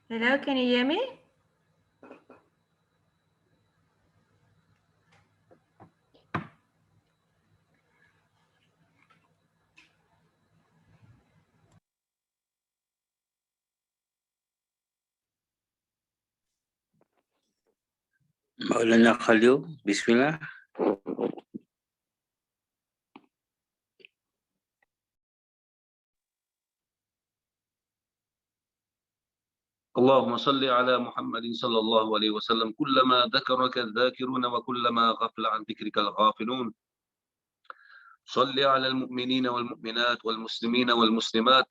Hello, can you hear me? مولانا Khalil, Bismillah. اللهم صل على محمد صلى الله عليه وسلم كلما ذكرك الذاكرون وكلما غفل عن ذكرك الغافلون صل على المؤمنين والمؤمنات والمسلمين والمسلمات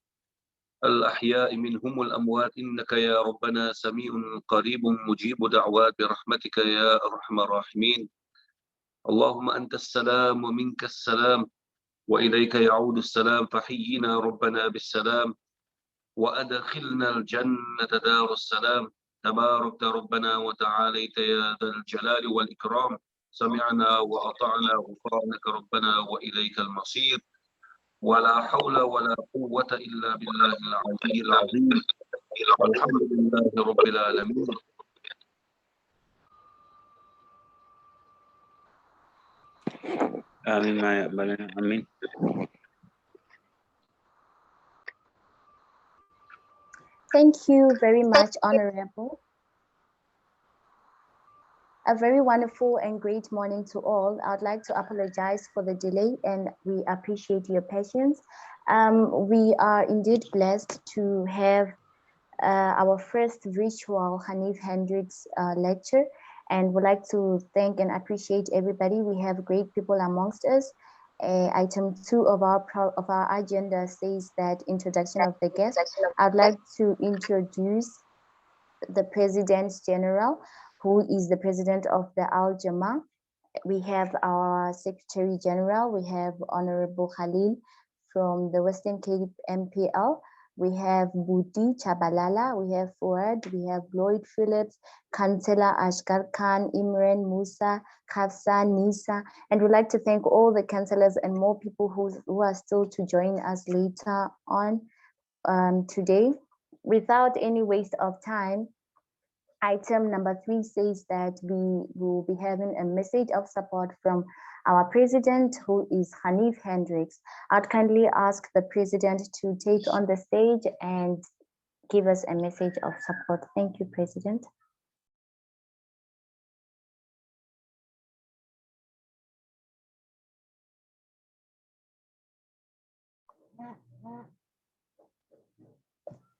الأحياء منهم والأموات إنك يا ربنا سميع قريب مجيب دعوات برحمتك يا أرحم الراحمين. اللهم أنت السلام ومنك السلام وإليك يعود السلام، فحينا ربنا بالسلام وأدخلنا الجنة دار السلام. تبارك ربنا وتعاليت يا ذا الجلال والإكرام. سمعنا وأطعنا غفرانك ربنا وإليك المصير. ولا حول ولا قوة إلا بالله العلي العظيم. الحمد لله رب العالمين. Amin ma yaqbalana. Amin. Thank you very much, Honorable. A very wonderful and great morning to all. I'd like to apologize for the delay and we appreciate your patience. We are indeed blessed to have our first virtual Hendricks lecture, and would like to thank and appreciate everybody. We have great people amongst us. Item 2 of our agenda says that introduction of the guest. I'd like to introduce the President General, who is the President of the Jama-ah. We have our Secretary General. We have Honorable Khalil from the Western Cape MPL. We have Budi Chabalala, we have Fuad, we have Lloyd Phillips, Councillor Ashkar Khan, Imran Musa, Khafsa, Nisa, and we'd like to thank all the councillors and more people who are still to join us later on today. Without any waste of time, item number 3 says that we will be having a message of support from our president, who is Hendricks. I'd kindly ask the president to take on the stage and give us a message of support. Thank you, President.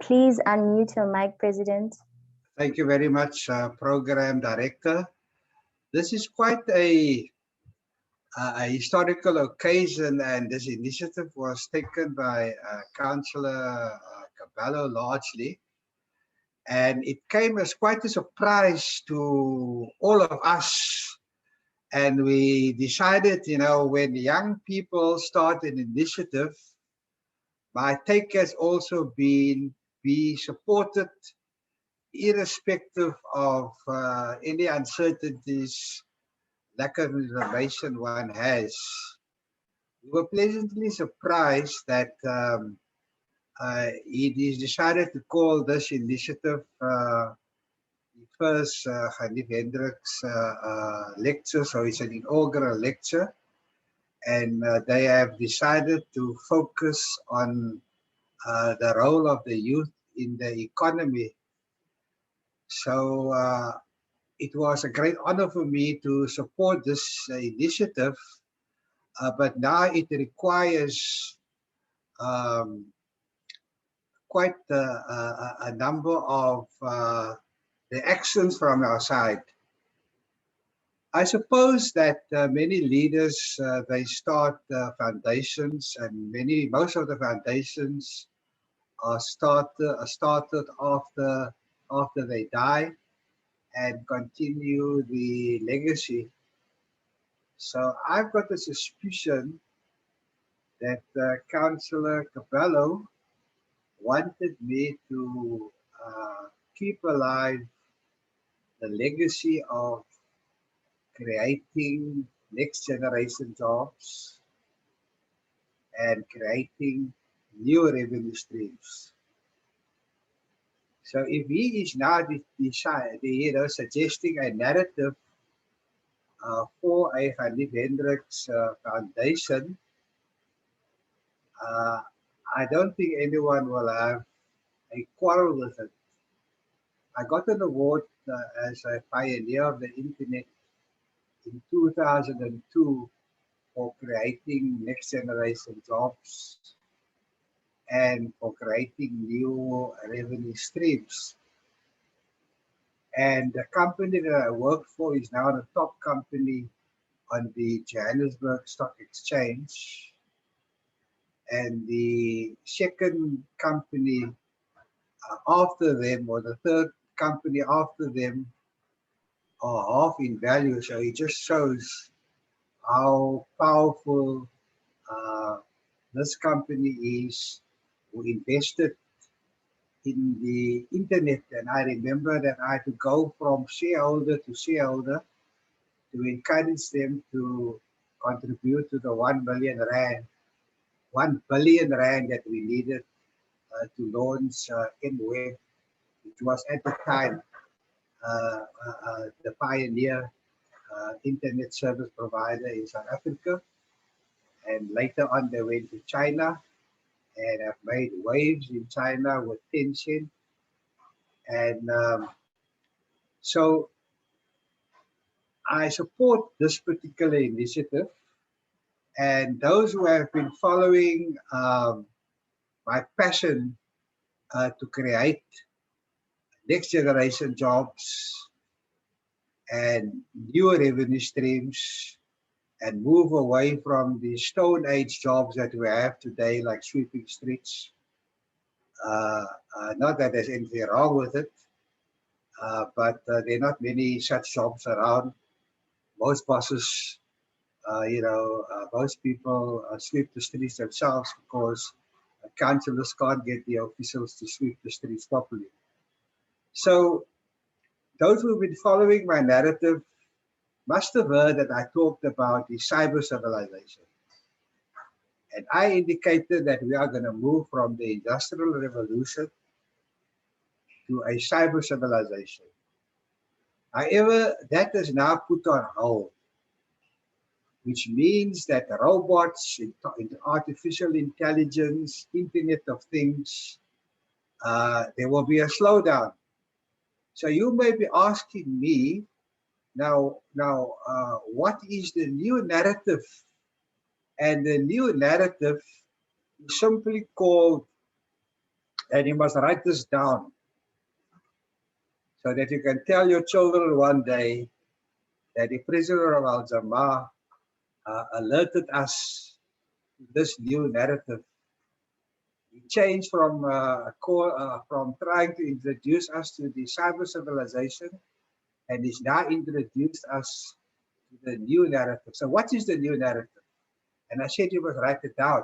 Please unmute your mic, President. Thank you very much, Program Director. This is quite a historical occasion, and this initiative was taken by Councillor Caballo largely, and it came as quite a surprise to all of us. And we decided, you know, when young people start an initiative, my take has also been be supported irrespective of any uncertainties, lack of information one has. We were pleasantly surprised that it is decided to call this initiative the first Hendricks lecture, so it's an inaugural lecture, and they have decided to focus on the role of the youth in the economy. So it was a great honor for me to support this initiative, but now it requires quite a number of reactions from our side. I suppose that many leaders, they start foundations, and most of the foundations are started after they die and continue the legacy. So I've got a suspicion that Councillor Caballo wanted me to keep alive the legacy of creating next generation jobs and creating new revenue streams. So if he is now suggesting a narrative for a Ganief Hendricks foundation, I don't think anyone will have a quarrel with it. I got an award as a pioneer of the internet in 2002 for creating next generation jobs and for creating new revenue streams. And the company that I work for is now the top company on the Johannesburg Stock Exchange. And the second company after them, or the third company after them, are half in value. So it just shows how powerful this company is, who invested in the internet. And I remember that I had to go from shareholder to shareholder to encourage them to contribute to the 1 billion rand that we needed to launch MWeb, which was at the time the pioneer internet service provider in South Africa. And later on, they went to China and have made waves in China with Tencent. And so I support this particular initiative. And those who have been following my passion to create next generation jobs and new revenue streams and move away from the Stone Age jobs that we have today, like sweeping streets. Not that there's anything wrong with it, but there are not many such jobs around. Most bosses, most people sweep the streets themselves because councillors can't get the officials to sweep the streets properly. So those who've been following my narrative must have heard that I talked about the cyber civilization. And I indicated that we are going to move from the Industrial Revolution to a cyber civilization. However, that is now put on hold, which means that robots, artificial intelligence, Internet of Things, there will be a slowdown. So you may be asking me, now, what is the new narrative? And the new narrative is simply called, and you must write this down, so that you can tell your children one day that the prisoner of Jama-ah alerted us to this new narrative. He changed from trying to introduce us to the cyber civilization, and he's now introduced us to the new narrative. So what is the new narrative? And I said you must write it down.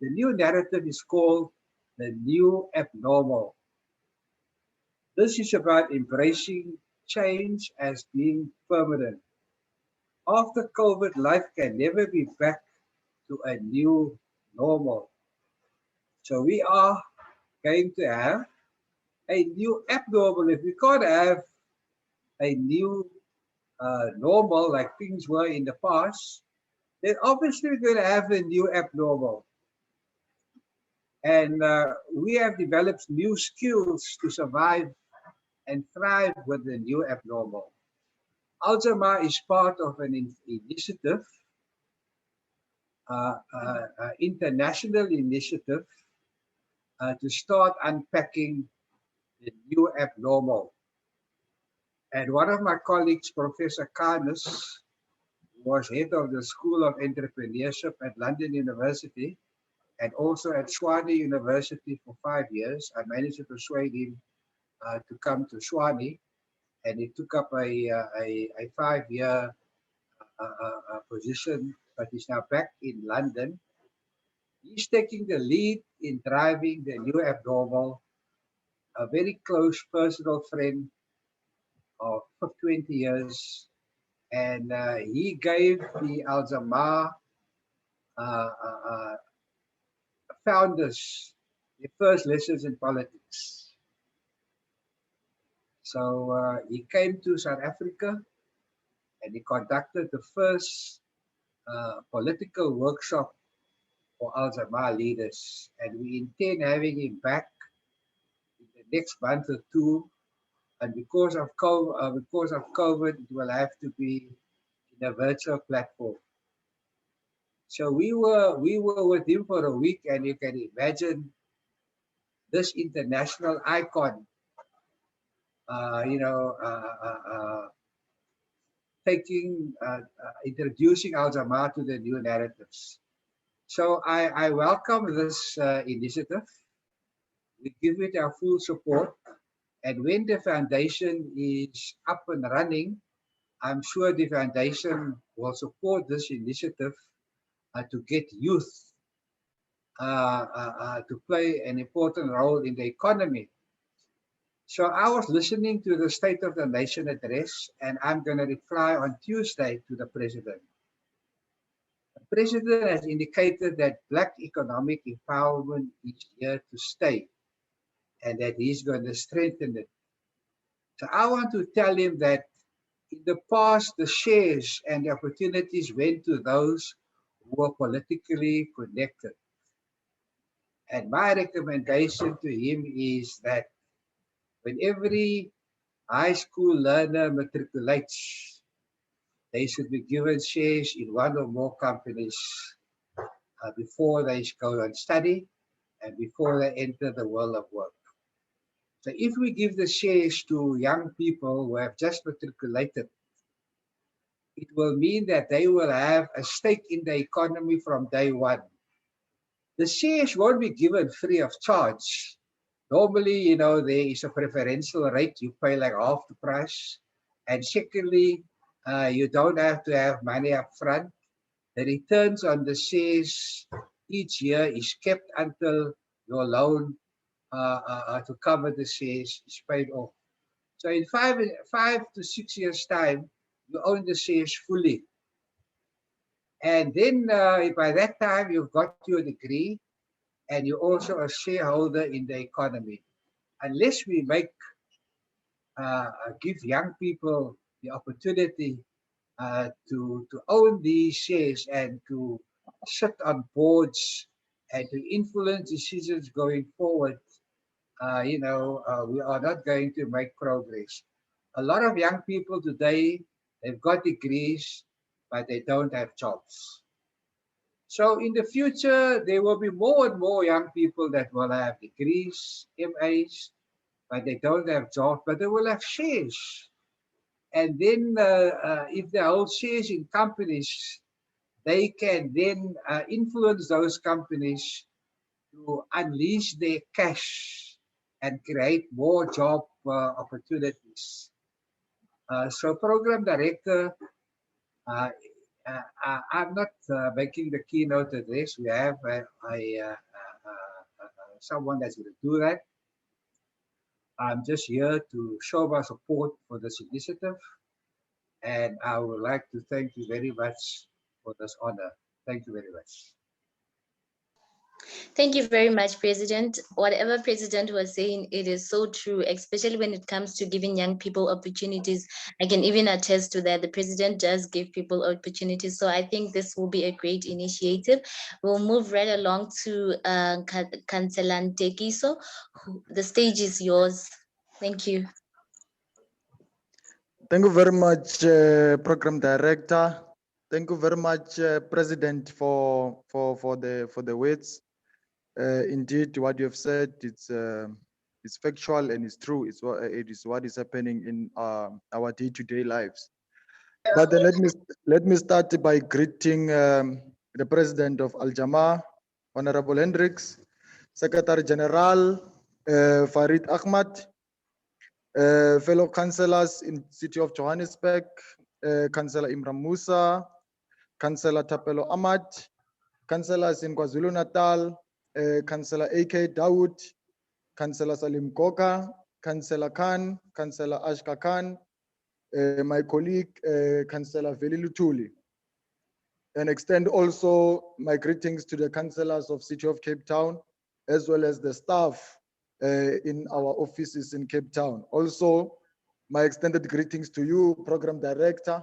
The new narrative is called the new abnormal. This is about embracing change as being permanent. After COVID, life can never be back to a new normal. So we are going to have a new abnormal. If we can't have a new normal like things were in the past, then obviously we're going to have a new abnormal. And we have developed new skills to survive and thrive with the new abnormal. Jama-ah is part of an initiative, international initiative, to start unpacking the new abnormal. And one of my colleagues, Professor Ganief, was head of the School of Entrepreneurship at London University and also at Tshwane University for 5 years. I managed to persuade him to come to Tshwane, and he took up a 5-year position, but he's now back in London. He's taking the lead in driving the new abnormal, a very close personal friend of 20 years. And he gave the Jama-ah founders the first lessons in politics. So he came to South Africa and he conducted the first political workshop for Jama-ah leaders. And we intend having him back in the next month or two. And because of COVID, it will have to be in a virtual platform. So we were with him for a week, and you can imagine this international icon, introducing Jama-ah to the new narratives. So I welcome this initiative. We give it our full support. And when the foundation is up and running, I'm sure the foundation will support this initiative to get youth to play an important role in the economy. So I was listening to the State of the Nation address, and I'm going to reply on Tuesday to the President. The President has indicated that Black economic empowerment is here to stay and that he's going to strengthen it. So I want to tell him that in the past, the shares and the opportunities went to those who were politically connected. And my recommendation to him is that when every high school learner matriculates, they should be given shares in one or more companies before they go and study and before they enter the world of work. So if we give the shares to young people who have just matriculated, it will mean that they will have a stake in the economy from day one. The shares won't be given free of charge. Normally, there is a preferential rate. You pay like half the price. And secondly, you don't have to have money up front. The returns on the shares each year is kept until your loan to cover the shares is paid off. So in 5 to 6 years' time, you own the shares fully. And then by that time, you've got your degree and you're also a shareholder in the economy. Unless we give young people the opportunity to own these shares and to sit on boards and to influence decisions going forward, we are not going to make progress. A lot of young people today, they've got degrees, but they don't have jobs. So in the future, there will be more and more young people that will have degrees, MAs, but they don't have jobs, but they will have shares. And then if they hold shares in companies, they can then influence those companies to unleash their cash and create more job opportunities. So program director, I'm not making the keynote address. We have someone that's going to do that. I'm just here to show my support for this initiative. And I would like to thank you very much for this honor. Thank you very much. Thank you very much, President. Whatever President was saying, it is so true, especially when it comes to giving young people opportunities. I can even attest to that. The President does give people opportunities. So I think this will be a great initiative. We'll move right along to Councillor Ntekiso. The stage is yours. Thank you. Thank you very much, Program Director. Thank you very much, President, for the words. Indeed, what you have said, it's factual and it's true. It is what is happening in our day-to-day lives. But then let me start by greeting the President of Jama-ah, Honorable Hendricks, Secretary General Farid Ahmad, fellow councillors in City of Johannesburg, Councillor Imran Musa, Councillor Tapelo Ahmad, councillors in KwaZulu-Natal, Councillor A.K. Dawood, Councillor Salim Koka, Councillor Khan, Councillor Ashka Khan, my colleague, Councillor Veli Lutuli. And extend also my greetings to the councillors of City of Cape Town, as well as the staff in our offices in Cape Town. Also, My extended greetings to you, Program Director,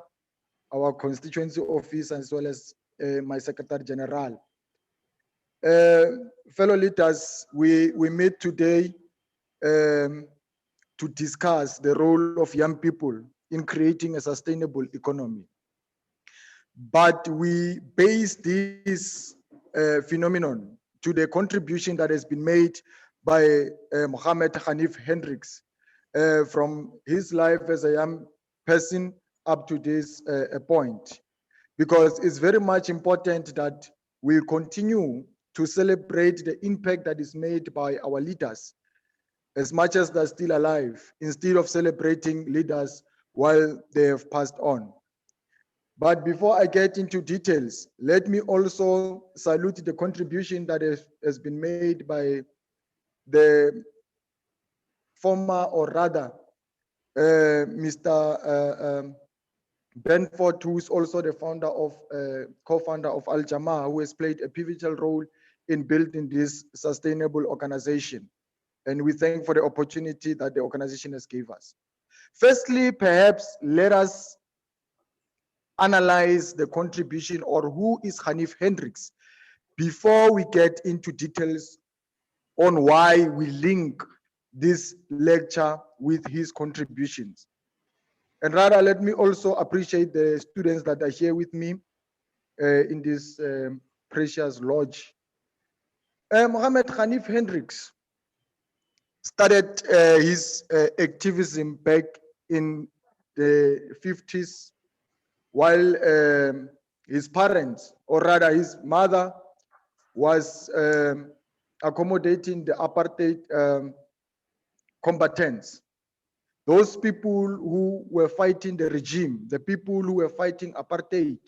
our constituency office, as well as my Secretary General. Fellow leaders, we meet today to discuss the role of young people in creating a sustainable economy. But we base this phenomenon to the contribution that has been made by Mohammed Hendricks from his life as a young person up to this point. Because it's very much important that we continue to celebrate the impact that is made by our leaders as much as they're still alive, instead of celebrating leaders while they have passed on. But before I get into details, let me also salute the contribution that has been made by the former, or rather, Mr. Benford, who is also the founder of, co-founder of Jama-ah, who has played a pivotal role in building this sustainable organization. And we thank for the opportunity that the organization has given us. Firstly, perhaps let us analyze the contribution, or who is Ganief Hendricks, before we get into details on why we link this lecture with his contributions. And rather, let me also appreciate the students that are here with me in this precious lodge. Mohammed Ganief Hendricks started his activism back in the 50s, while his parents, or rather his mother, was accommodating the apartheid combatants. Those people who were fighting the regime, the people who were fighting apartheid,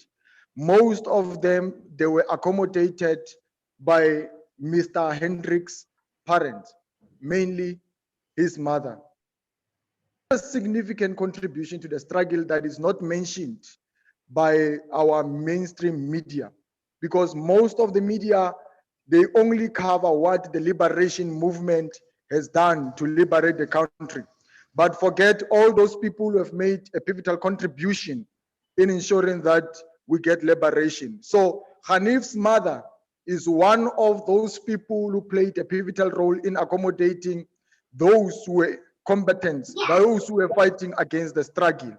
most of them, they were accommodated by Mr. Hendricks' parents, mainly his mother. A significant contribution to the struggle that is not mentioned by our mainstream media, because most of the media, they only cover what the liberation movement has done to liberate the country, but forget all those people who have made a pivotal contribution in ensuring that we get liberation. So Ganief's mother is one of those people who played a pivotal role in accommodating those who were combatants, those who were fighting against the struggle.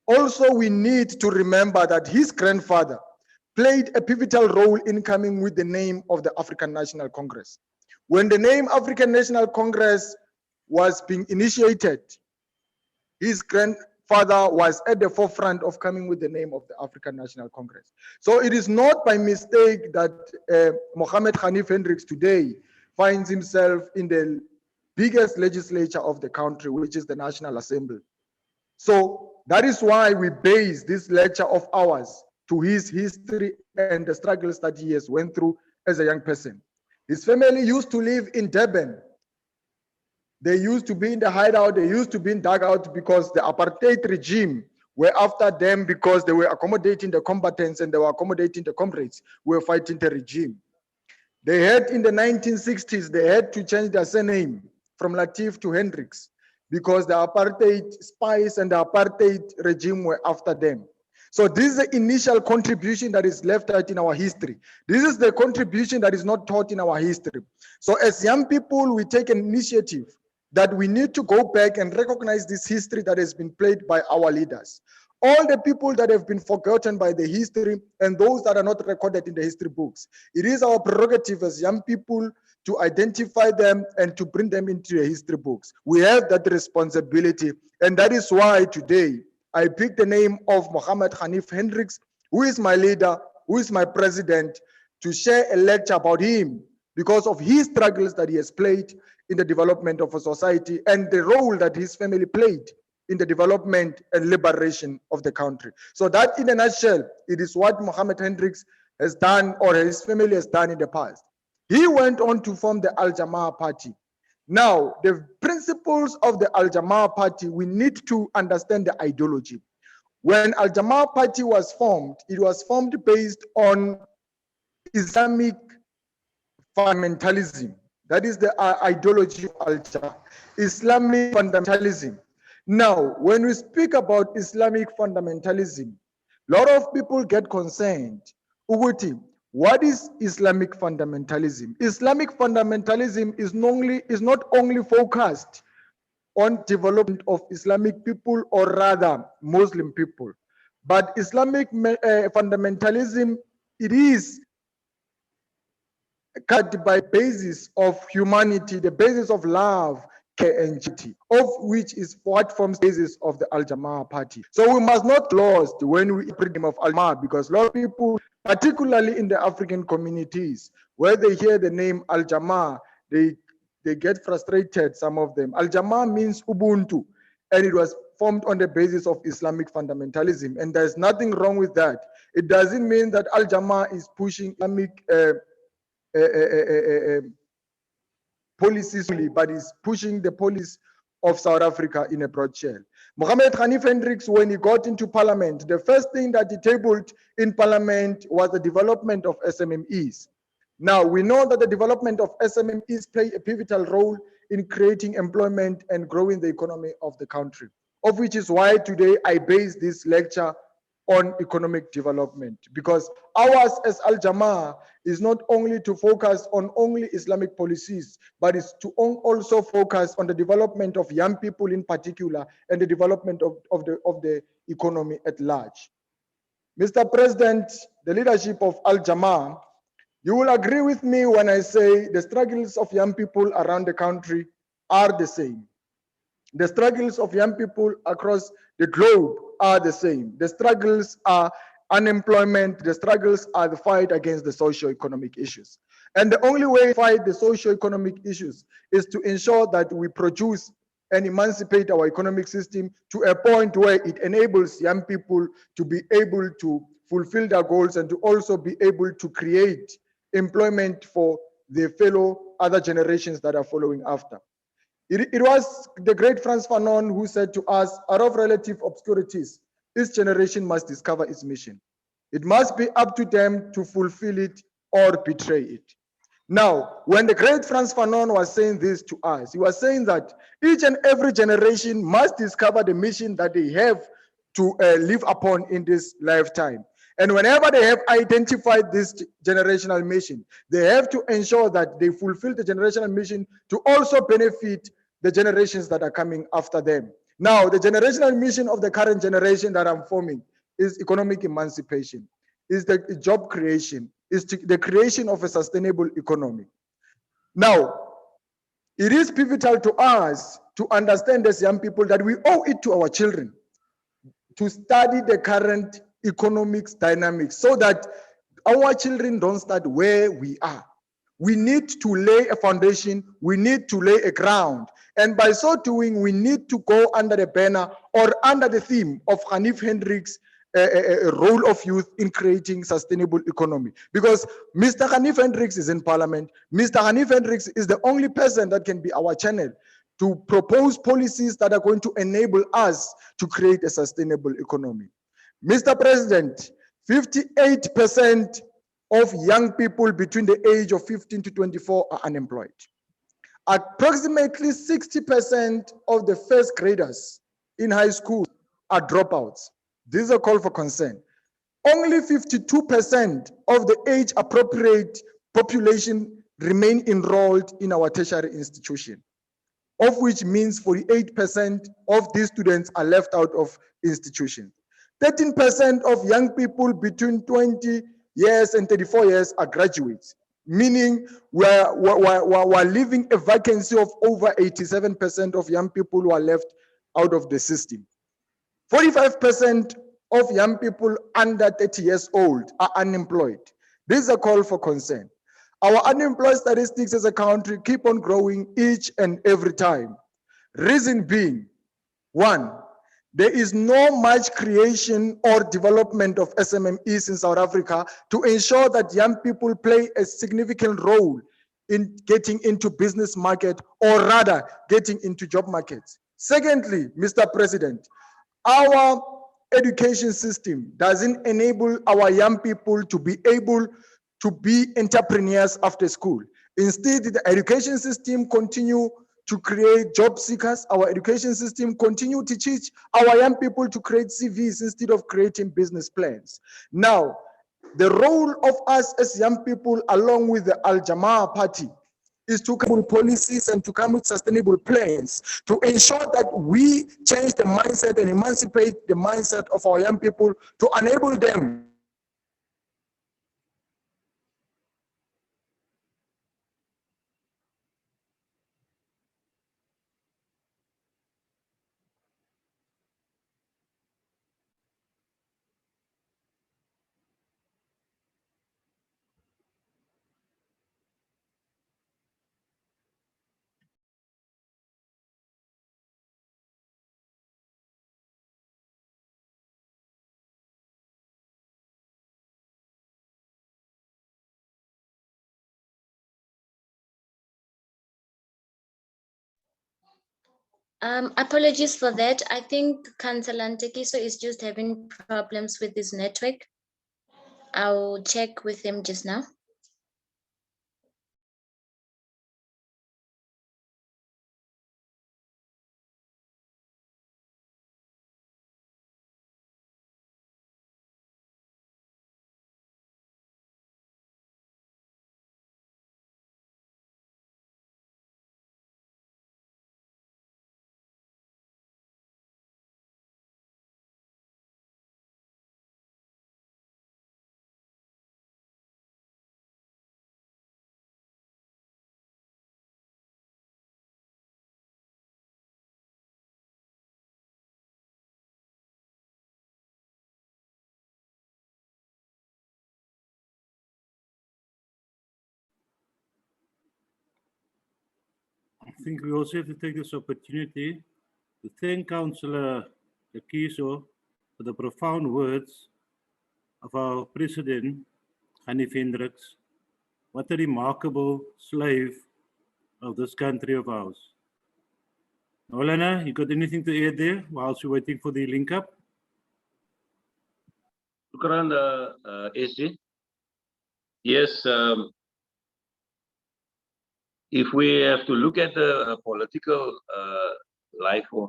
Also, we need to remember that his grandfather played a pivotal role in coming with the name of the African National Congress. When the name African National Congress was being initiated, his grandfather was at the forefront of coming with the name of the African National Congress. So it is not by mistake that Mohammed Ganief Hendricks today finds himself in the biggest legislature of the country, which is the National Assembly. So that is why we base this lecture of ours to his history and the struggles that he has went through as a young person. His family used to live in Durban. They used to be in the hideout, they used to be in dugout, because the apartheid regime were after them, because they were accommodating the combatants and they were accommodating the comrades who were fighting the regime. They had, in the 1960s, they had to change their surname from Latif to Hendricks, because the apartheid spies and the apartheid regime were after them. So this is the initial contribution that is left out in our history. This is the contribution that is not taught in our history. So as young people, we take an initiative that we need to go back and recognize this history that has been played by our leaders. All the people that have been forgotten by the history and those that are not recorded in the history books. It is our prerogative as young people to identify them and to bring them into the history books. We have that responsibility, and that is why today I picked the name of Mohammed Ganief Hendricks, who is my leader, who is my president, to share a lecture about him because of his struggles that he has played in the development of a society and the role that his family played in the development and liberation of the country. So that, in a nutshell, it is what Mohammed Hendricks has done, or his family has done in the past. He went on to form the Jama-ah party. Now, the principles of the Jama-ah party, we need to understand the ideology. When Jama-ah party was formed, it was formed based on Islamic fundamentalism. That is the ideology of Islamic fundamentalism. Now, when we speak about Islamic fundamentalism, a lot of people get concerned. Uguti, what is Islamic fundamentalism? Islamic fundamentalism is not only focused on development of Islamic people, or rather Muslim people, but Islamic fundamentalism, it is cut by basis of humanity, the basis of love, care, and charity, of which is what forms the basis of the Jama-ah party. So we must not lost when we read the name of Jama-ah, because a lot of people, particularly in the African communities, where they hear the name Jama-ah, they get frustrated, some of them. Jama-ah means Ubuntu, and it was formed on the basis of Islamic fundamentalism, and there's nothing wrong with that. It doesn't mean that Jama-ah is pushing Islamic policies, but is pushing the policy of South Africa in a broad shell. Mohammed Ganief Hendricks, when he got into parliament, the first thing that he tabled in parliament was the development of SMMEs. Now, we know that the development of SMMEs play a pivotal role in creating employment and growing the economy of the country, of which is why today I base this lecture on economic development, because ours as Jama-ah is not only to focus on only Islamic policies, but is to also focus on the development of young people in particular, and the development of the economy at large. Mr. President, the leadership of Jama-ah, you will agree with me when I say the struggles of young people around the country are the same. The struggles of young people across the globe are the same. The struggles are unemployment. The struggles are the fight against the socio-economic issues. And the only way to fight the socio-economic issues is to ensure that we produce and emancipate our economic system to a point where it enables young people to be able to fulfill their goals and to also be able to create employment for the fellow other generations that are following after. It was the great Frantz Fanon who said to us, out of relative obscurities, each generation must discover its mission. It must be up to them to fulfill it or betray it. Now, when the great Frantz Fanon was saying this to us, he was saying that each and every generation must discover the mission that they have to live upon in this lifetime. And whenever they have identified this generational mission, they have to ensure that they fulfill the generational mission to also benefit the generations that are coming after them. Now, the generational mission of the current generation that I'm forming is economic emancipation, is the job creation, is the creation of a sustainable economy. Now, it is pivotal to us to understand as young people that we owe it to our children to study the current economics dynamics so that our children don't start where we are. We need to lay a foundation, we need to lay a ground. And by so doing, we need to go under the banner or under the theme of Ganief Hendricks' role of youth in creating sustainable economy. Because Mr. Ganief Hendricks is in parliament. Mr. Ganief Hendricks is the only person that can be our channel to propose policies that are going to enable us to create a sustainable economy. Mr. President, 58% of young people between the age of 15 to 24 are unemployed. Approximately 60% of the first graders in high school are dropouts. This is a call for concern. Only 52% of the age-appropriate population remain enrolled in our tertiary institution, of which means 48% of these students are left out of institutions. 13% of young people between 20 years and 34 years are graduates, meaning we're leaving a vacancy of over 87% of young people who are left out of the system. 45% of young people under 30 years old are unemployed. This is a call for concern. Our unemployed statistics as a country keep on growing each and every time. Reason being, one, there is no much creation or development of SMMEs in South Africa to ensure that young people play a significant role in getting into business market, or rather getting into job markets. Secondly, Mr. President, our education system doesn't enable our young people to be able to be entrepreneurs after school. Instead, the education system continue to create job seekers. Our education system continue to teach our young people to create CVs instead of creating business plans. Now, the role of us as young people, along with the Jama-ah party, is to come with policies and to come with sustainable plans to ensure that we change the mindset and emancipate the mindset of our young people to enable them Apologies for that. I think Councillor Ntekiso is just having problems with his network. I'll check with him just now. I think we also have to take this opportunity to thank Councillor Ntekiso for the profound words of our President, Ganief Hendricks. What a remarkable slave of this country of ours. Maulana, you got anything to add there whilst we're waiting for the link up? Shukran, SG. Yes, if we have to look at the political life of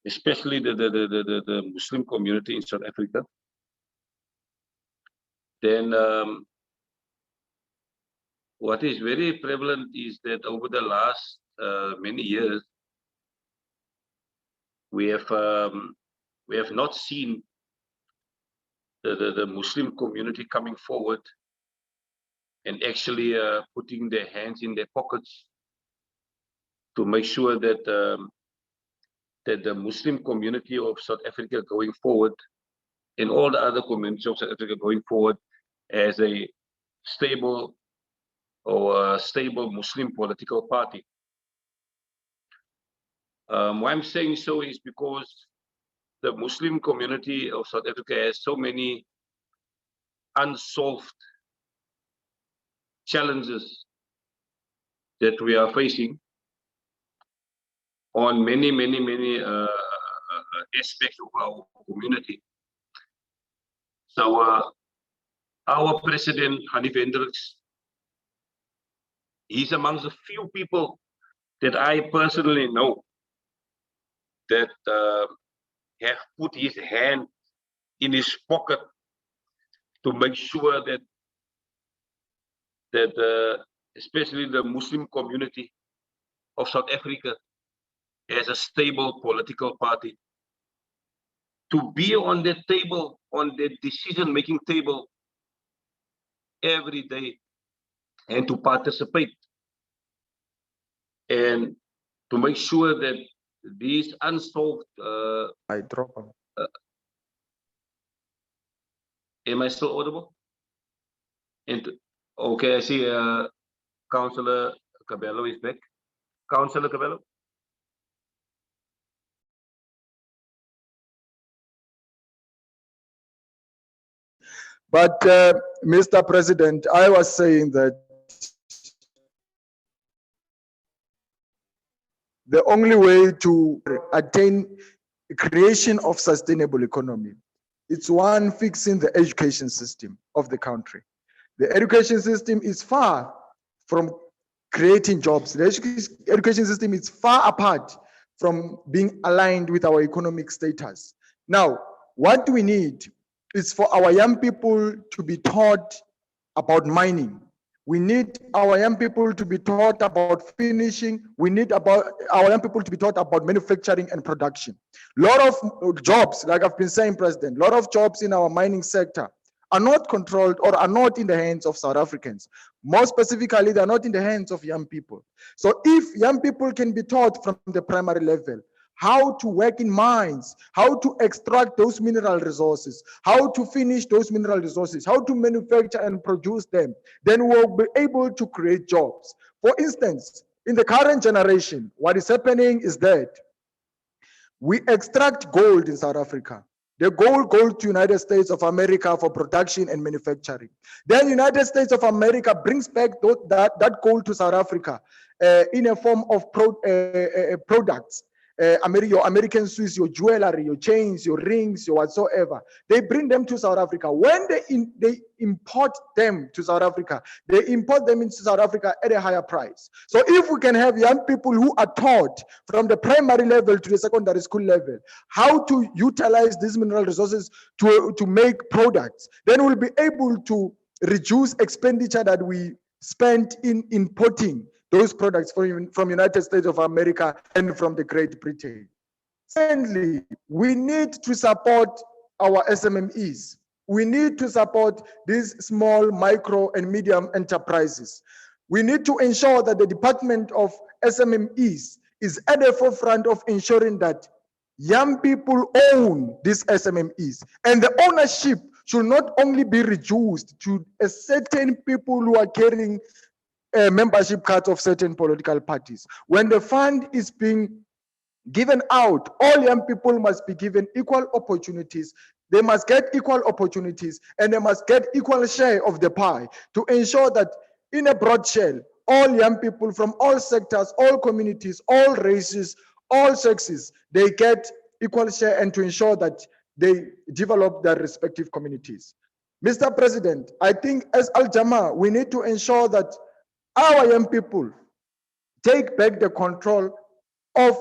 especially the Muslim community in South Africa, then what is very prevalent is that over the last many years, we have not seen the Muslim community coming forward and actually putting their hands in their pockets to make sure that that the Muslim community of South Africa going forward and all the other communities of South Africa going forward as a stable or a stable Muslim political party. Why I'm saying so is because the Muslim community of South Africa has so many unsolved challenges that we are facing on many aspects of our community. So our President, Ganief Hendricks, he's amongst the few people that I personally know that have put his hand in his pocket to make sure that especially the Muslim community of South Africa has a stable political party. To be on the table, on the decision-making table every day and to participate and to make sure that these unsolved I drop them. am I still audible? And okay, I see Councillor Cabello is back. Councillor Cabello. But Mr. President, I was saying that the only way to attain creation of sustainable economy, it's one, fixing the education system of the country. The education system is far from creating jobs. The education system is far apart from being aligned with our economic status. Now, what we need is for our young people to be taught about mining. We need our young people to be taught about finishing. We need our young people to be taught about manufacturing and production. A lot of jobs, like I've been saying, President, a lot of jobs in our mining sector are not controlled or are not in the hands of South Africans. More specifically, they're not in the hands of young people. So if young people can be taught from the primary level how to work in mines, how to extract those mineral resources, how to finish those mineral resources, how to manufacture and produce them, then we'll be able to create jobs. For instance, in the current generation, what is happening is that we extract gold in South Africa. The gold goes to United States of America for production and manufacturing. Then United States of America brings back that gold to South Africa in a form of products. Your American Swiss, your jewelry, your chains, your rings, your whatsoever. They bring them to South Africa. When they import them to South Africa, they import them into South Africa at a higher price. So if we can have young people who are taught from the primary level to the secondary school level how to utilize these mineral resources to make products, then we'll be able to reduce expenditure that we spent in importing those products from United States of America and from the Great Britain. Secondly, we need to support our SMMEs. We need to support these small, micro, and medium enterprises. We need to ensure that the Department of SMMEs is at the forefront of ensuring that young people own these SMMEs. And the ownership should not only be reduced to a certain people who are carrying membership cards of certain political parties. When the fund is being given out, all young people must be given equal opportunities. They must get equal opportunities and they must get equal share of the pie to ensure that in a broad shell, all young people from all sectors, all communities, all races, all sexes, they get equal share and to ensure that they develop their respective communities. Mr. President, I think as Jama-ah, we need to ensure that our young people take back the control of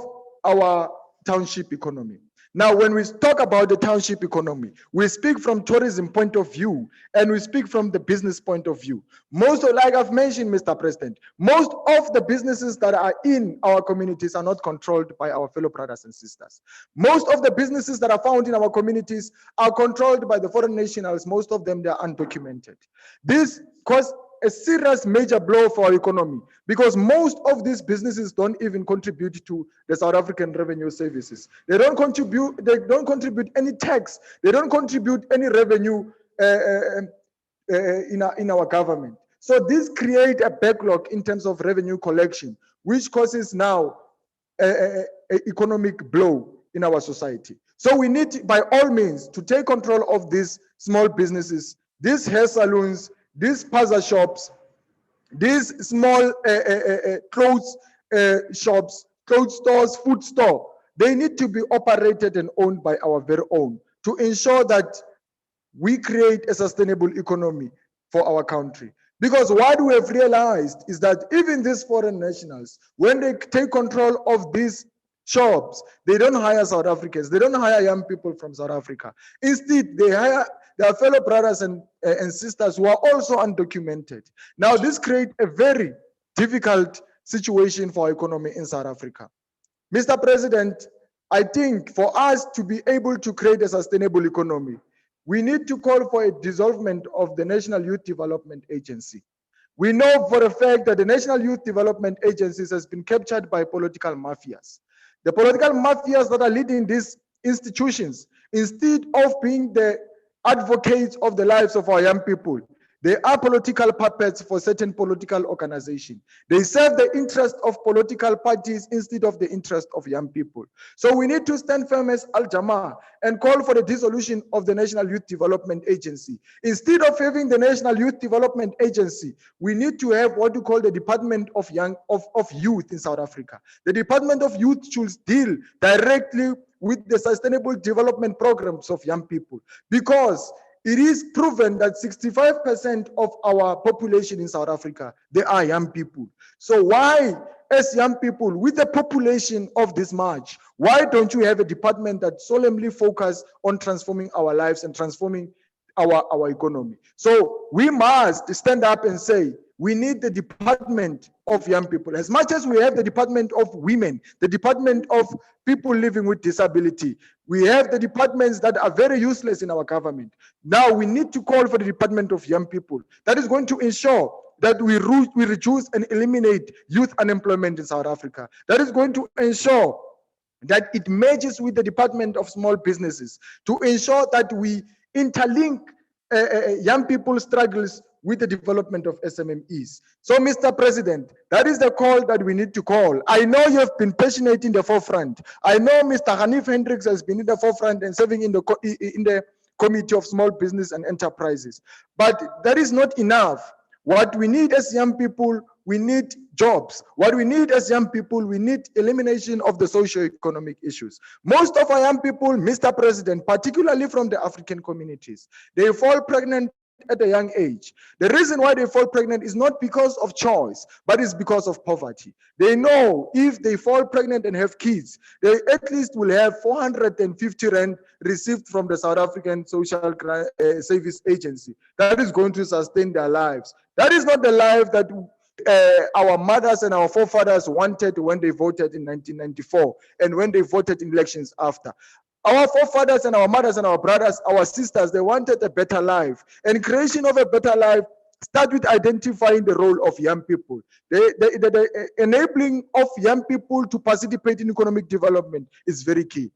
our township economy. Now, when we talk about the township economy, we speak from tourism point of view and we speak from the business point of view. Most, like I've mentioned, Mr. President, most of the businesses that are in our communities are not controlled by our fellow brothers and sisters. Most of the businesses that are found in our communities are controlled by the foreign nationals. Most of them, they are undocumented. This caused a serious major blow for our economy because most of these businesses don't even contribute to the South African revenue services. They don't contribute any tax. They don't contribute any revenue in our government. So this creates a backlog in terms of revenue collection, which causes now an economic blow in our society. So we need, by all means, to take control of these small businesses, these hair salons, these plaza shops, these small clothes shops, clothes stores, food store. They need to be operated and owned by our very own to ensure that we create a sustainable economy for our country. Because what we have realized is that even these foreign nationals, when they take control of these shops, they don't hire South Africans. They don't hire young people from South Africa. Instead, they hire their fellow brothers and sisters who are also undocumented. Now, this creates a very difficult situation for our economy in South Africa. Mr. President, I think for us to be able to create a sustainable economy, we need to call for a dissolvement of the National Youth Development Agency. We know for a fact that the National Youth Development Agency has been captured by political mafias. The political mafias that are leading these institutions, instead of being the advocates of the lives of our young people, they are political puppets for certain political organizations. They serve the interest of political parties instead of the interest of young people. So we need to stand firm as Jama-ah and call for the dissolution of the National Youth Development Agency. Instead of having the National Youth Development Agency, we need to have what we call the Department of Youth in South Africa. The Department of Youth should deal directly with the sustainable development programs of young people, because it is proven that 65% of our population in South Africa, they are young people. So why, as young people, with the population of this much, why don't you have a department that solemnly focus on transforming our lives and transforming our economy? So we must stand up and say, we need the department of young people. As much as we have the department of women, the department of people living with disability, we have the departments that are very useless in our government. Now we need to call for the department of young people. That is going to ensure that we reduce and eliminate youth unemployment in South Africa. That is going to ensure that it merges with the Department of Small Businesses to ensure that we interlink young people's struggles with the development of SMMEs. So, Mr. President, that is the call that we need to call. I know you have been passionate in the forefront. I know Mr. Ganief Hendricks has been in the forefront and serving in the Committee of Small Business and Enterprises. But that is not enough. What we need as young people, we need jobs. What we need as young people, we need elimination of the socio-economic issues. Most of our young people, Mr. President, particularly from the African communities, they fall pregnant at a young age. The reason why they fall pregnant is not because of choice, but it's because of poverty. They know if they fall pregnant and have kids, they at least will have 450 rand received from the South African Social Service Agency. That is going to sustain their lives. That is not the life that our mothers and our forefathers wanted when they voted in 1994 and when they voted in elections after. Our forefathers and our mothers and our brothers, our sisters, they wanted a better life. And creation of a better life starts with identifying the role of young people. The enabling of young people to participate in economic development is very key.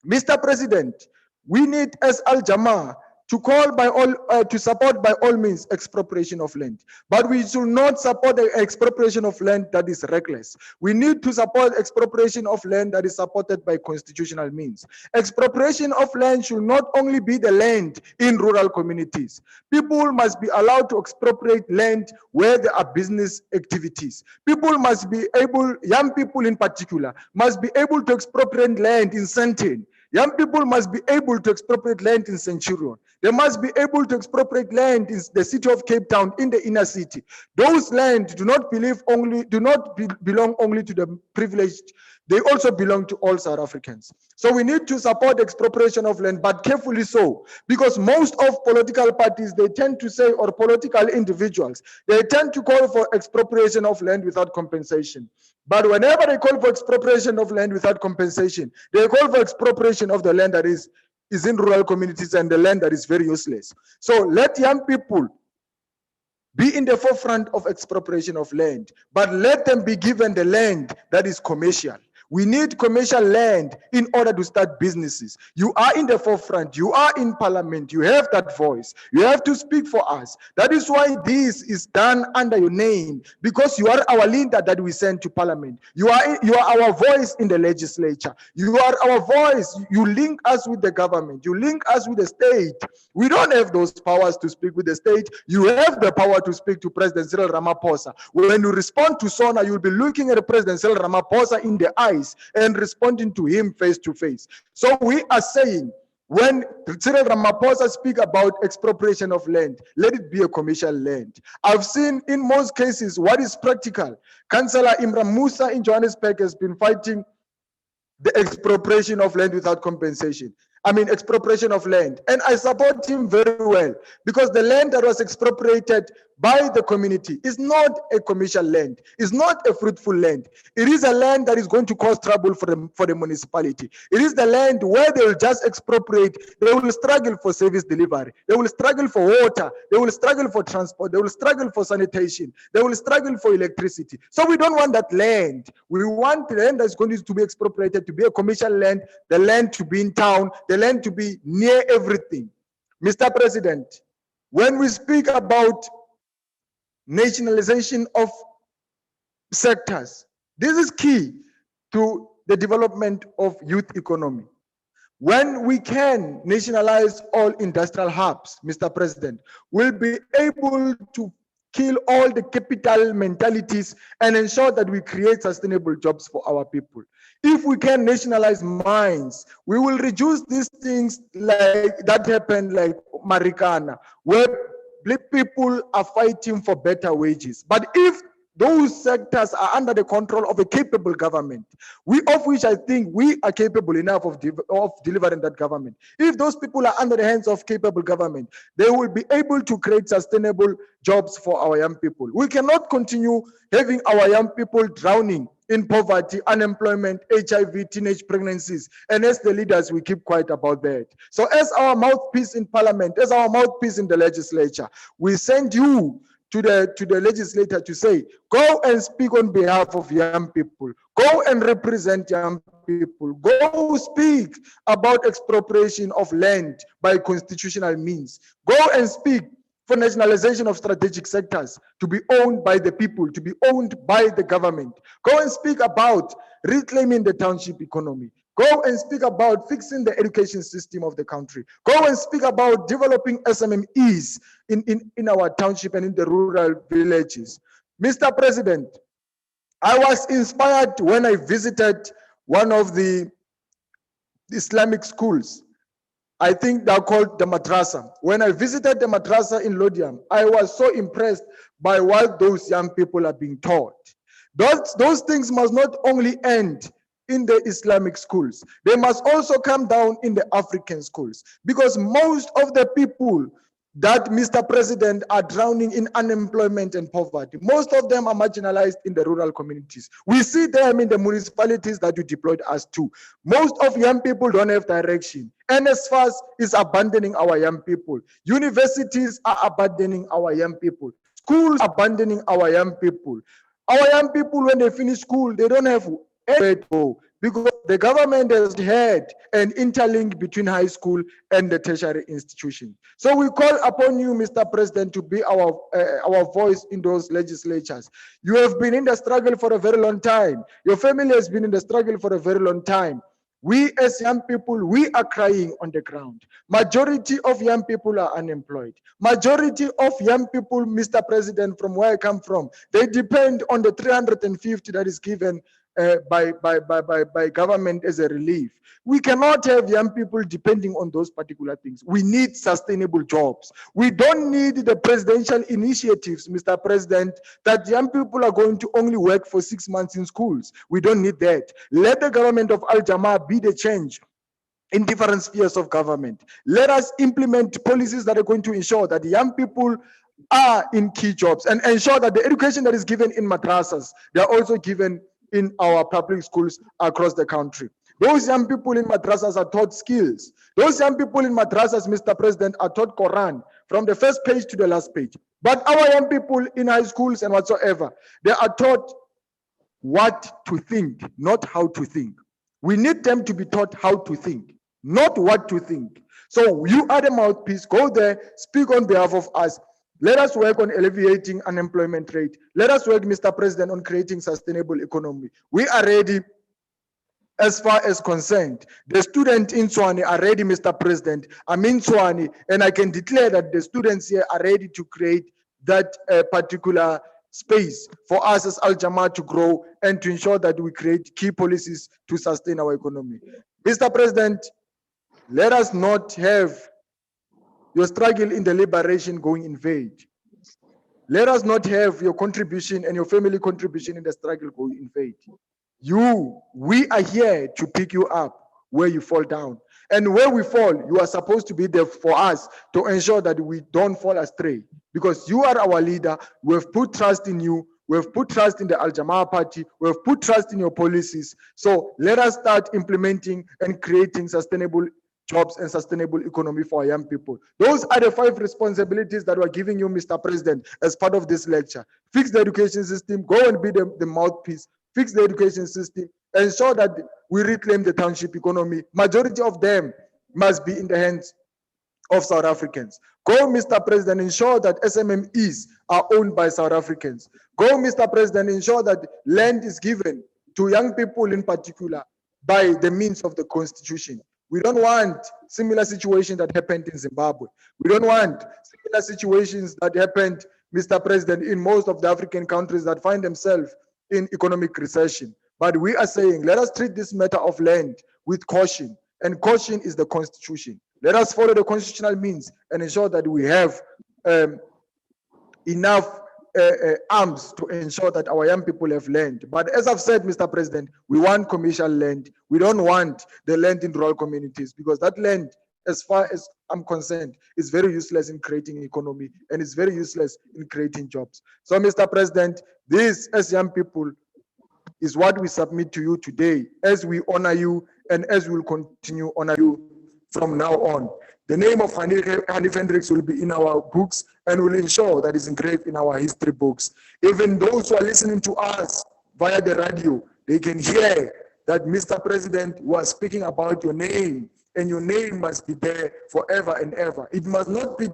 Mr. President, we need as Jama-ah to call by all, to support by all means expropriation of land. But we should not support the expropriation of land that is reckless. We need to support expropriation of land that is supported by constitutional means. Expropriation of land should not only be the land in rural communities. People must be allowed to expropriate land where there are business activities. People must be able, young people in particular, must be able to expropriate land in Sandton. Young people must be able to expropriate land in Centurion. They must be able to expropriate land in the city of Cape Town, in the inner city. Those lands do not belong only to the privileged. They also belong to all South Africans. So we need to support expropriation of land, but carefully so, because most of political parties, they tend to say, or political individuals, they tend to call for expropriation of land without compensation. But whenever they call for expropriation of land without compensation, they call for expropriation of the land that is in rural communities and the land that is very useless. So let young people be in the forefront of expropriation of land, but let them be given the land that is commercial. We need commercial land in order to start businesses. You are in the forefront. You are in parliament. You have that voice. You have to speak for us. That is why this is done under your name, because you are our leader that we send to parliament. You are our voice in the legislature. You are our voice. You link us with the government. You link us with the state. We don't have those powers to speak with the state. You have the power to speak to President Cyril Ramaphosa. When you respond to SONA, you'll be looking at President Cyril Ramaphosa in the eyes and responding to him face to face. So we are saying, when Cyril Ramaphosa speak about expropriation of land, let it be a commercial land. I've seen in most cases what is practical. Councillor Imran Musa in Johannesburg has been fighting the expropriation of land without compensation. I mean, expropriation of land. And I support him very well, because the land that was expropriated by the community is not a commercial land. It's not a fruitful land. It is a land that is going to cause trouble for the municipality. It is the land where they will just expropriate. They will struggle for service delivery. They will struggle for water. They will struggle for transport. They will struggle for sanitation. They will struggle for electricity. So we don't want that land. We want the land that's going to be expropriated to be a commercial land, the land to be in town, the land to be near everything. Mr. President, when we speak about nationalization of sectors, this is key to the development of youth economy. When we can nationalize all industrial hubs, Mr. President, we'll be able to kill all the capital mentalities, and ensure that we create sustainable jobs for our people. If we can nationalize mines, we will reduce these things like that happened like Marikana, where people are fighting for better wages. But if those sectors are under the control of a capable government, of which I think we are capable enough of delivering that government. If those people are under the hands of capable government, they will be able to create sustainable jobs for our young people. We cannot continue having our young people drowning in poverty, unemployment, HIV, teenage pregnancies. And as the leaders, we keep quiet about that. So as our mouthpiece in parliament, as our mouthpiece in the legislature, we send you to the legislator to say, go and speak on behalf of young people. Go and represent young people. Go speak about expropriation of land by constitutional means. Go and speak for nationalization of strategic sectors to be owned by the people, to be owned by the government. Go and speak about reclaiming the township economy. Go and speak about fixing the education system of the country. Go and speak about developing SMMEs in our township and in the rural villages. Mr. President, I was inspired when I visited one of the Islamic schools. I think they're called the madrasa. When I visited the madrasa in Lodiam, I was so impressed by what those young people are being taught. Those things must not only end in the Islamic schools, they must also come down in the African schools, because most of the people that, Mr. President, are drowning in unemployment and poverty, most of them are marginalized in the rural communities. We see them in the municipalities that you deployed us to. Most of young people don't have direction. NSFAS is abandoning our young people. Universities are abandoning our young people. Schools are abandoning our young people. Our young people, when they finish school, they don't have anywhere to go, because the government has had an interlink between high school and the tertiary institution. So we call upon you, Mr. President, to be our voice in those legislatures. You have been in the struggle for a very long time. Your family has been in the struggle for a very long time. We as young people, we are crying on the ground. Majority of young people are unemployed. Majority of young people, Mr. President, from where I come from, they depend on the 350 that is given by government as a relief. We cannot have young people depending on those particular things. We need sustainable jobs. We don't need the presidential initiatives, Mr. President, that young people are going to only work for 6 months in schools. We don't need that. Let the government of Jama-ah be the change in different spheres of government. Let us implement policies that are going to ensure that young people are in key jobs, and ensure that the education that is given in madrasas, they are also given in our public schools across the country. Those young people in madrasas are taught skills. Those young people in madrasas, Mr. President, are taught Quran from the first page to the last page. But our young people in high schools and whatsoever, they are taught what to think, not how to think. We need them to be taught how to think, not what to think. So you are the mouthpiece. Go there, speak on behalf of us. Let us work on alleviating unemployment rate. Let us work, Mr. President, on creating sustainable economy. We are ready as far as concerned. The students in Tshwane are ready, Mr. President. I'm in Tshwane, and I can declare that the students here are ready to create that particular space for us as Jama-ah to grow and to ensure that we create key policies to sustain our economy. Mr. President, let us not have your struggle in the liberation going in vain. Let us not have your contribution and your family contribution in the struggle going in vain. We are here to pick you up where you fall down. And where we fall, you are supposed to be there for us to ensure that we don't fall astray. Because you are our leader. We have put trust in you. We have put trust in the Jama-ah party. We have put trust in your policies. So let us start implementing and creating sustainable jobs and sustainable economy for our young people. Those are the 5 responsibilities that we're giving you, Mr. President, as part of this lecture. Fix the education system, go and be the mouthpiece, fix the education system, ensure that we reclaim the township economy. Majority of them must be in the hands of South Africans. Go, Mr. President, ensure that SMMEs are owned by South Africans. Go, Mr. President, ensure that land is given to young people in particular by the means of the Constitution. We don't want similar situations that happened in Zimbabwe. We don't want similar situations that happened Mr. President, in most of the African countries that find themselves in economic recession. But we are saying, let us treat this matter of land with caution, and caution is the constitution. Let us follow the constitutional means and ensure that we have enough arms to ensure that our young people have land. But as I've said, Mr. President, we want commercial land. We don't want the land in rural communities, because that land, as far as I'm concerned, is very useless in creating economy, and it's very useless in creating jobs. So, Mr. President, this, as young people, is what we submit to you today, as we honor you and as we will continue honor you from now on. The name of Ganief Hendricks will be in our books and will ensure that it's engraved in our history books. Even those who are listening to us via the radio, they can hear that Mr. President was speaking about your name, and your name must be there forever and ever. It must not be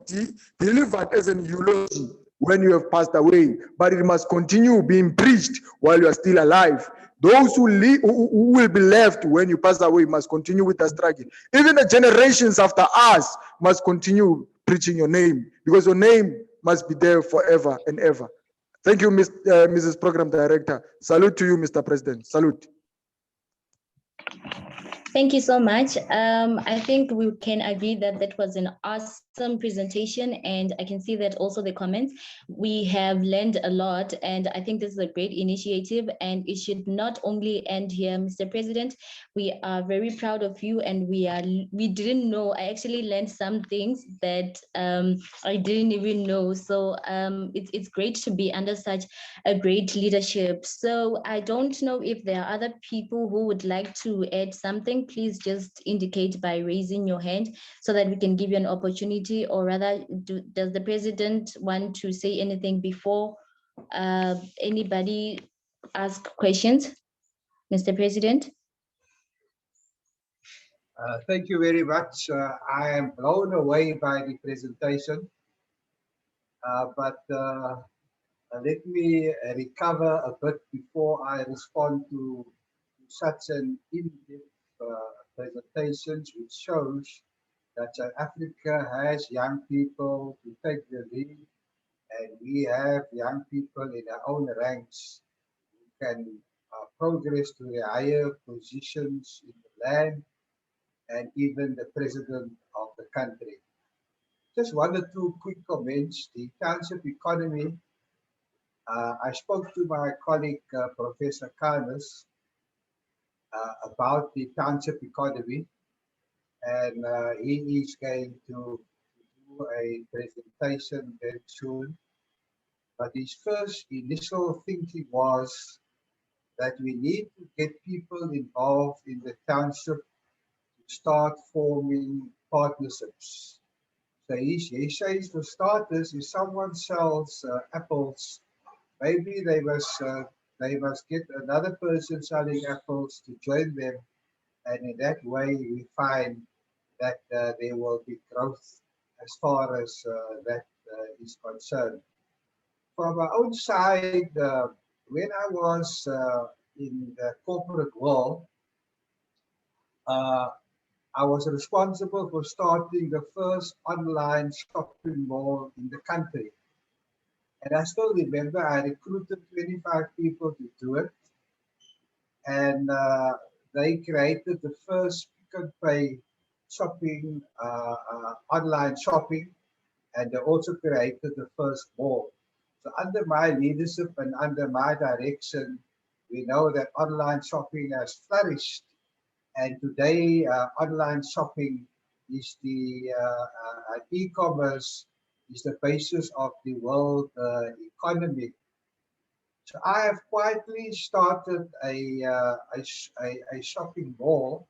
delivered as an eulogy when you have passed away, but it must continue being preached while you are still alive. Those who will be left when you pass away must continue with the struggle. Even the generations after us must continue preaching your name, because your name must be there forever and ever. Thank you, Mrs. Program Director. Salute to you, Mr. President. Salute. Thank you so much. I think we can agree that that was an awesome presentation, and I can see that also the comments. We have learned a lot, and I think this is a great initiative, and it should not only end here, Mr. President. We are very proud of you, and we didn't know. I actually learned some things that I didn't even know. So it's great to be under such a great leadership. So I don't know if there are other people who would like to add something. Please just indicate by raising your hand so that we can give you an opportunity, or rather, does the president want to say anything before anybody ask questions? Mr. President? Thank you very much. I am blown away by the presentation, but let me recover a bit before I respond to such an in-depth presentations, which shows that South Africa has young people to take the lead, and we have young people in our own ranks who can progress to the higher positions in the land, and even the president of the country. Just one or two quick comments. The township economy, I spoke to my colleague, Professor Karnes, about the township economy, and he is going to do a presentation very soon. But his first initial thinking was that we need to get people involved in the township to start forming partnerships. So he says, for starters, if someone sells apples, maybe they must get another person selling apples to join them, and in that way we find that there will be growth as far as that is concerned. From our own side, when I was in the corporate world, I was responsible for starting the first online shopping mall in the country. And I still remember I recruited 25 people to do it. And they created the first pick and pay shopping, online shopping, and they also created the first mall. So under my leadership and under my direction, we know that online shopping has flourished. And today, online shopping is the e-commerce is the basis of the world economy. So I have quietly started a shopping mall,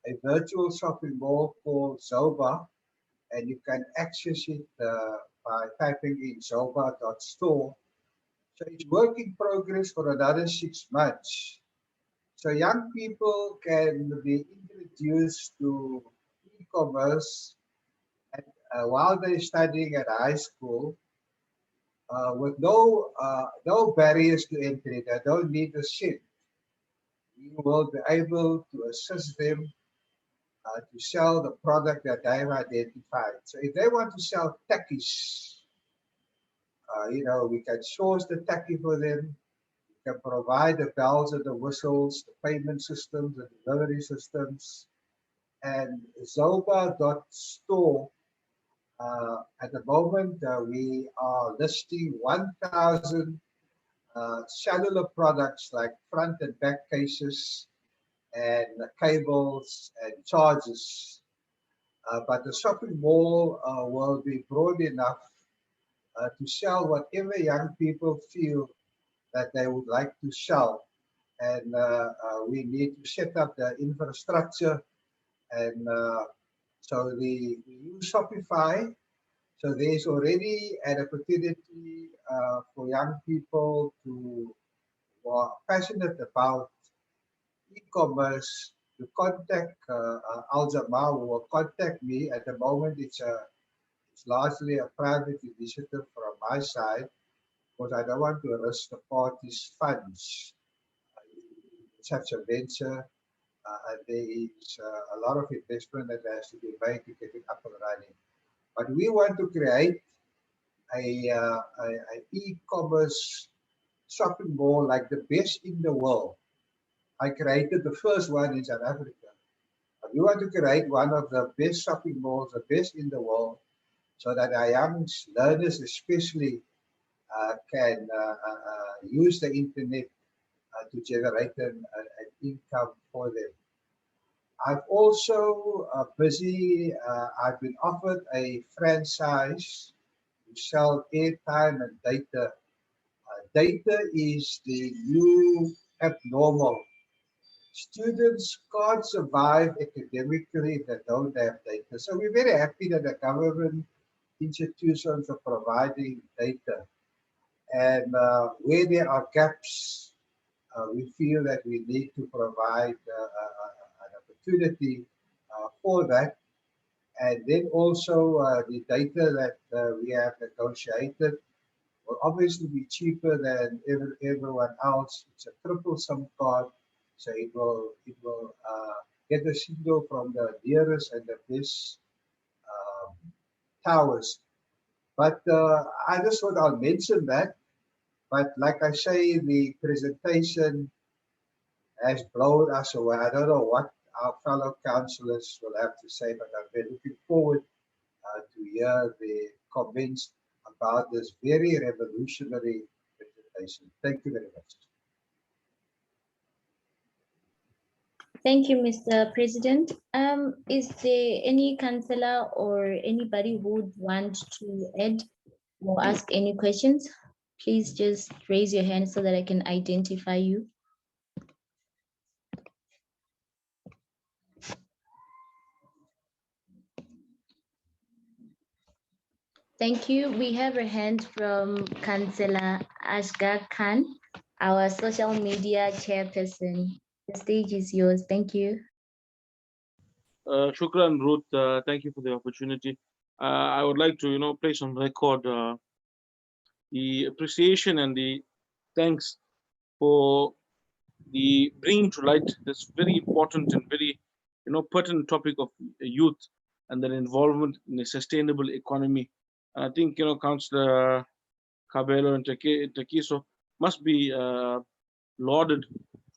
a virtual shopping mall called Zoba, and you can access it by typing in zoba.store. So it's work in progress for another 6 months. So young people can be introduced to e-commerce while they're studying at high school with no barriers to entry. They don't need a SIM. We will be able to assist them to sell the product that they have identified. So if they want to sell takkies, You know, we can source the taxi for them. We can provide the bells and the whistles, the payment systems, the delivery systems. And Zoba.store, at the moment, we are listing 1,000 cellular products like front and back cases and cables and chargers. But the shopping mall will be broad enough to sell whatever young people feel that they would like to sell. And we need to set up the infrastructure. And so we use Shopify. So there's already an opportunity for young people who are passionate about e-commerce to contact Jama-ah, who will contact me. At the moment, it's largely a private initiative from my side, because I don't want to risk the party's funds in such a venture. And there is a lot of investment that has to be made to get it up and running. But we want to create a e-commerce shopping mall like the best in the world. I created the first one in South Africa. But we want to create one of the best shopping malls, the best in the world, so that our young learners especially can use the internet to generate an income for them. I've also I've been offered a franchise to sell airtime and data. Data is the new abnormal. Students can't survive academically if they don't have data. So we're very happy that the government institutions are providing data. And where there are gaps, we feel that we need to provide an opportunity for that. And then also the data that we have negotiated will obviously be cheaper than everyone else. It's a triple SIM card, so it will get a signal from the nearest and the best towers. But I just thought I'll mention that. But like I say, the presentation has blown us away. I don't know what our fellow councillors will have to say, but I'm very looking forward to hear the comments about this very revolutionary presentation. Thank you very much. Thank you, Mr. President. Is there any councillor or anybody who would want to add or ask any questions? Please just raise your hand so that I can identify you. Thank you. We have a hand from Councillor Ashgar Khan, our social media chairperson. The stage is yours. Thank you. Shukran, Ruth. Thank you for the opportunity. I would like to, place on record the appreciation and the thanks for the bringing to light this very important and very, pertinent topic of youth and their involvement in a sustainable economy. And I think, Councillor Kabelo and Takiso must be lauded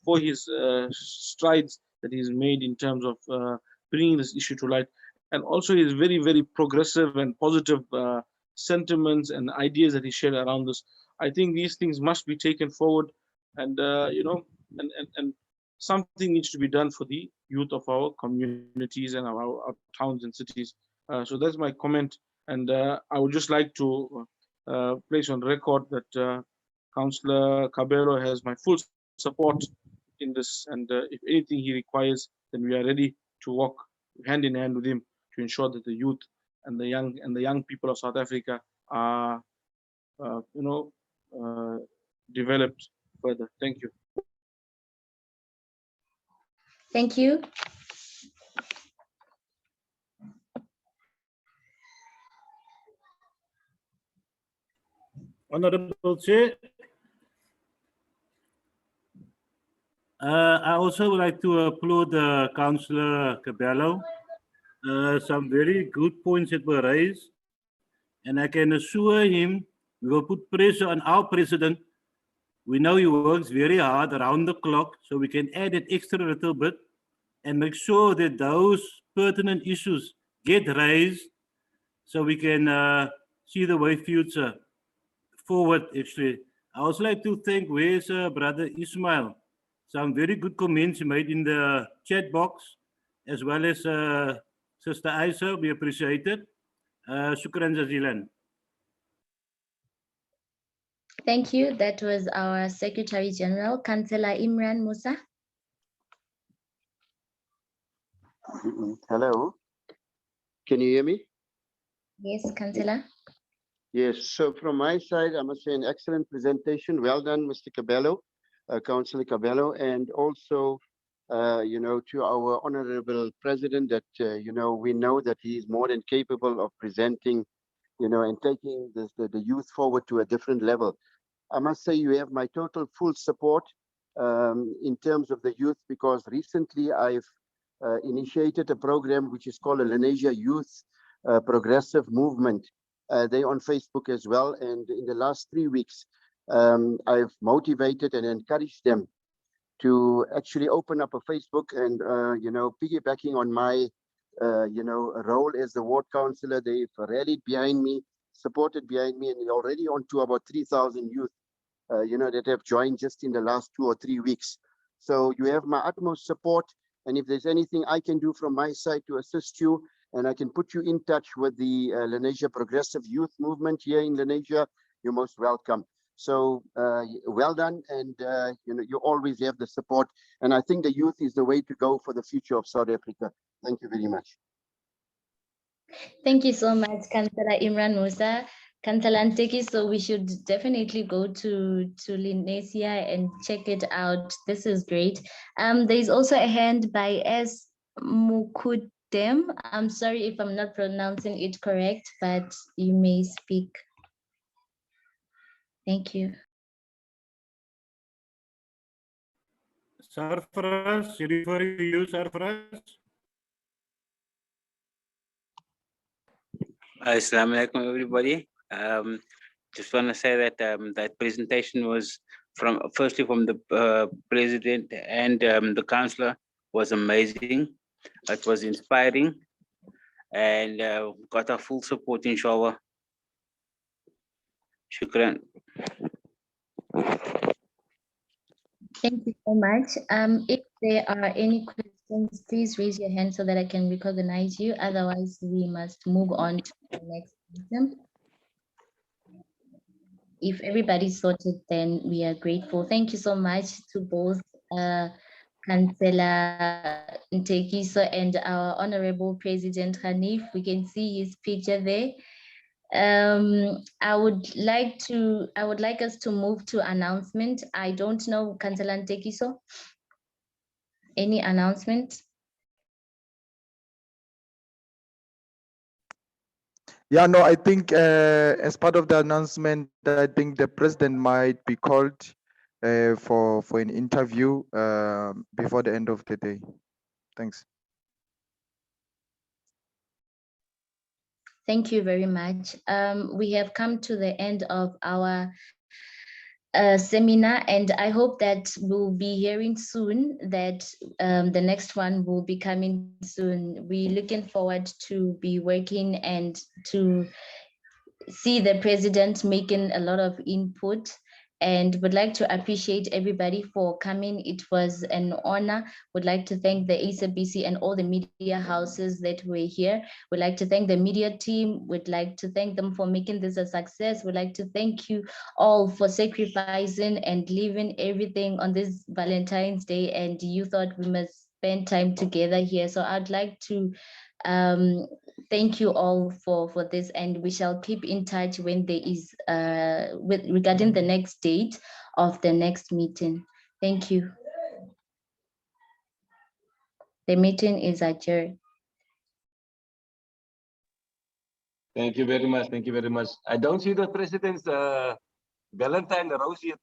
for his strides that he's made in terms of bringing this issue to light, and also his very, very progressive and positive sentiments and ideas that he shared around this. I think these things must be taken forward, and and something needs to be done for the youth of our communities and our towns and cities. So that's my comment, and I would just like to place on record that Councillor Kabelo has my full support in this, and if anything he requires, then we are ready to walk hand in hand with him to ensure that the youth and the young people of South Africa are developed further. Thank you. Thank you. Honorable Chair, I also would like to applaud Councillor Kabelo. Some very good points that were raised, and I can assure him We will put pressure on our president. We know he works very hard around the clock, so we can add that extra little bit and make sure that those pertinent issues get raised so we can see the way future forward, actually. I also like to thank where's brother Ismail. Some very good comments he made in the chat box, as well as Sister Isa. We appreciate it. Shukran jazilan. Thank you. That was our Secretary General, Councillor Imran Musa. Hello, can you hear me? Yes, Councillor. Yes, so from my side, I must say an excellent presentation. Well done, Mr. Cabello, Councillor Cabello, and also, to our honorable president that, we know that he is more than capable of presenting, and taking the youth forward to a different level. I must say you have my total full support in terms of the youth, because recently I've initiated a program which is called a Lenasia Youth Progressive Movement. They're on Facebook as well. And in the last 3 weeks, I've motivated and encouraged them to actually open up a Facebook and, piggybacking on my, role as the ward councillor. They've rallied behind me, supported behind me, and we're already on to about 3,000 youth, that have joined just in the last 2 or 3 weeks. So you have my utmost support. And if there's anything I can do from my side to assist you, and I can put you in touch with the Lenasia Progressive Youth Movement here in Lenasia, you're most welcome. So well done, and you always have the support. And I think the youth is the way to go for the future of South Africa. Thank you very much. Thank you so much, Councillor Imran Musa. Councillor Nteki, so we should definitely go to Lenasia and check it out. This is great. There's also a hand by S. Mukudem. I'm sorry if I'm not pronouncing it correct, but you may speak. Thank you. Sarfaraz, referring to you, Sarfaraz. Assalamu alaikum, everybody. Just want to say that that presentation was firstly from the president and the councillor was amazing. It was inspiring, and got our full support, inshallah. Shukran. Thank you so much. If there are any questions, please raise your hand so that I can recognize you. Otherwise, we must move on to the next item. If everybody's sorted, then we are grateful. Thank you so much to both Councillor Ntekiso and our Honorable President Ganief. We can see his picture there. I would like us to move to announcement. I don't know, Councillor Ntekiso, any announcement? Yeah, no, I think as part of the announcement, I think the president might be called for an interview before the end of the day. Thanks. Thank you very much. We have come to the end of our seminar, and I hope that we'll be hearing soon that the next one will be coming soon. We're looking forward to be working and to see the president making a lot of input, and would like to appreciate everybody for coming. It was an honor. Would like to thank the ACBC and all the media houses that were here. Would like to thank the media team. Would like to thank them for making this a success. Would like to thank you all for sacrificing and leaving everything on this Valentine's Day, and you thought we must spend time together here. So I'd like to thank you all for this, and we shall keep in touch when there is regarding the next date of the next meeting. Thank you. The meeting is adjourned. Thank you very much. Thank you very much. I don't see the president's Valentine rose yet.